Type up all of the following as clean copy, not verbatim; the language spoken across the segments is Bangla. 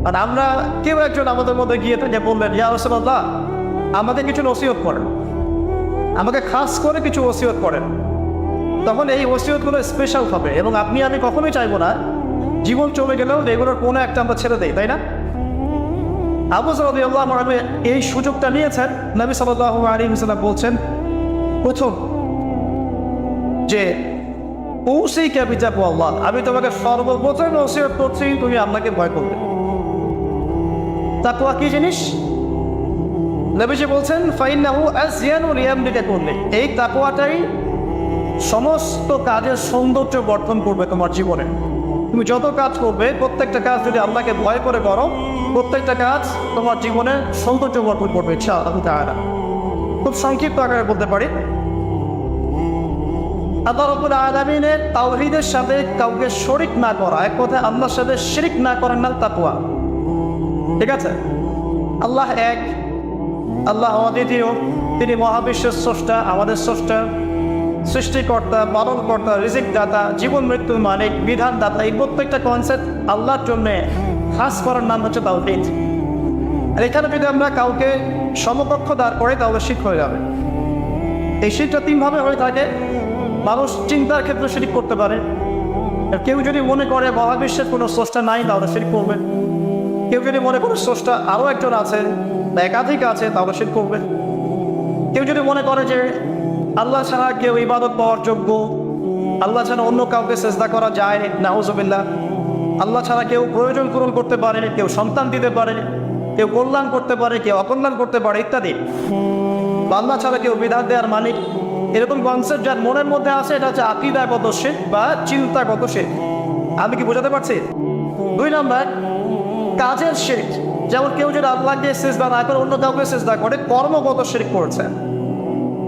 আর আমরা কেউ একজন আমাদের মধ্যে গিয়ে থেকে বললেন, ইয়া রাসূলুল্লাহ, আমাকে কিছু নসিহত করেন, আমাকে খাস করে কিছু ওসিয়ত করেন। তখন এই ওসিয়তগুলো স্পেশাল হবে এবং আপনি আমি কখনোই চাইবো না জীবন চলে গেলেও এগুলোর কোনো একটা আমরা ছেড়ে দেই, তাই না? আবু যর রাদিয়াল্লাহু আনহু এই সুযোগটা নিয়েছেন। নবী সাল্লাল্লাহু আলাইহি ওয়াসাল্লাম বলছেন, প্রথম যে উসিকা বিতাকওয়াল্লাহ, আমি তোমাকে সর্বপ্রথম ওসিয়ত করছি তুমি আল্লাহকে ভয় করবে। তাকওয়া কি জিনিস? নবীজি বলছেন, ফাইন্নাহু আসয়ানু লিয়ামলিকা কুল্লি, এই তাকওয়াটাই সমস্ত কাজের সৌন্দর্য বর্ধন করবে তোমার জীবনে। তুমি যত কাজ করবে প্রত্যেকটা কাজ যদি আল্লাহকে ভয় করে করো, প্রত্যেকটা কাজ তোমার জীবনে সৌন্দর্য বর্ধন করবে ইনশাআল্লাহ তাআলা। খুব সংক্ষিপ্ত আকারে বলতে পারি, আল্লাহ রাব্বুল আলামিনের তাওহীদের সাথে কাউকে শরীক না করা, এক কথায় আল্লাহর সাথে শিরক না করার নাম তাকওয়া। ঠিক আছে? আল্লাহ এক, আল্লাহ অদ্বিতীয়, তিনি মহাবিশ্বের স্রষ্টা, আমাদের স্রষ্টা, সৃষ্টিকর্তা, পালনকর্তা, রিজিক দাতা, জীবন মৃত্যুর মালিক, বিধান দাতা। এই প্রত্যেকটা কনসেপ্ট আল্লাহর জন্য খাস করার নাম হচ্ছে তাওহীদ। আর এখানে যদি আমরা কাউকে সমকক্ষ দাঁড় করে তাহলে শিরক হয়ে যাবে। এই শিরকটা তিনভাবে হয়ে থাকে। মানুষ চিন্তার ক্ষেত্রে শিরক করতে পারে। কেউ যদি মনে করে মহাবিশ্বের কোনো স্রষ্টা নাই তাহলে শিরক করবে। কেউ যদি মনে করে স্রষ্টা আরও একজন আছে বা একাধিক আছে তাহলে শিরক করবে। কেউ যদি মনে করে যে আল্লাহ ছাড়া কেউ ইবাদত পাওয়ার যোগ্য, আল্লাহ ছাড়া অন্য কাউকে সেজদা করা যায়, নাউজুবিল্লাহ, আল্লাহ ছাড়া কেউ প্রয়োজন পূরণ করতে পারে, কেউ সন্তান দিতে পারে, কেউ কল্যাণ করতে পারে, কেউ অকল্যাণ করতে পারে ইত্যাদি, আল্লাহ ছাড়া কেউ বিধান দেওয়ার মালিক, এরকম কনসেপ্ট যার মনের মধ্যে আছে, এটা হচ্ছে আকীদাগত শিরক বা চিন্তাগত শিরক। আমি কি বোঝাতে পারছি? 2 নাম্বার, কাজের শিরক। যেমন কেউ যদি আল্লাহকে সেজদা না করে অন্য কাউকে সেজদা করে, কর্মগত শিরক করেছে।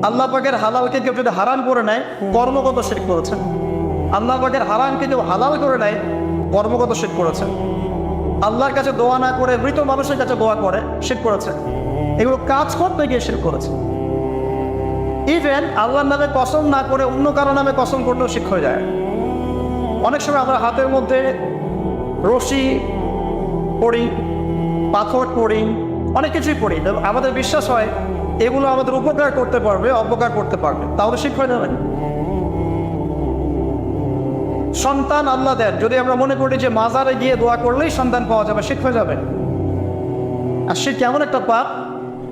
আল্লাহ পাকের হালালকে কেউ যদি হারাম করে নেয়, কর্মগত শিরক করেছে। আল্লাহ পাকের হারামকে কেউ হালাল করে নেয়, কর্মগত শিরক করেছে। আল্লাহর কাছে দোয়া না করে মৃত মানুষের কাছে দোয়া করে, শিরক করেছে। এগুলো কাজ করতে গিয়ে শিরক করেছে। ইভেন আল্লাহর নামে কসম না করে অন্য কারো নামে কসম করলেও শিরক হয়ে যায়। অনেক সময় আমরা হাতের মধ্যে রশি পড়ি, পাথর পড়ি, অনেক কিছুই পড়ি, আমাদের বিশ্বাস হয় এগুলো আমাদের উপকার করতে পারবে, অপকার করতে পারবে, তাহলে শিরক হয়ে যাবে। সন্তান আল্লাহ দেন, যদি আমরা মনে করি যে মাজারে গিয়ে দোয়া করলেই সন্তান পাওয়া যাবে, শিরক হয়ে যাবে। আর শিরক এমন একটা পাপ,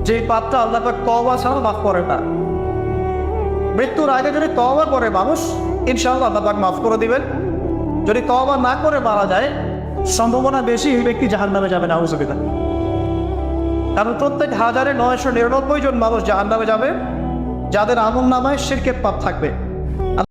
যে পাপটা আল্লাহ পাক তওবা ছাড়া মাফ করে না। মৃত্যুর আগে যদি তওবা করে মানুষ, ইনশাআল্লাহ আল্লাহ পাক মাফ করে দিবেন। যদি তওবা না করে মারা যায়, সম্ভাবনা বেশি এই ব্যক্তি জাহান্নামে যাবে, নাউজুবিল্লাহ। কারণ প্রত্যেক 1999 জন মানুষ জাহান্নামে যাবে যাদের আমলনামায় শিরকের পাপ থাকবে।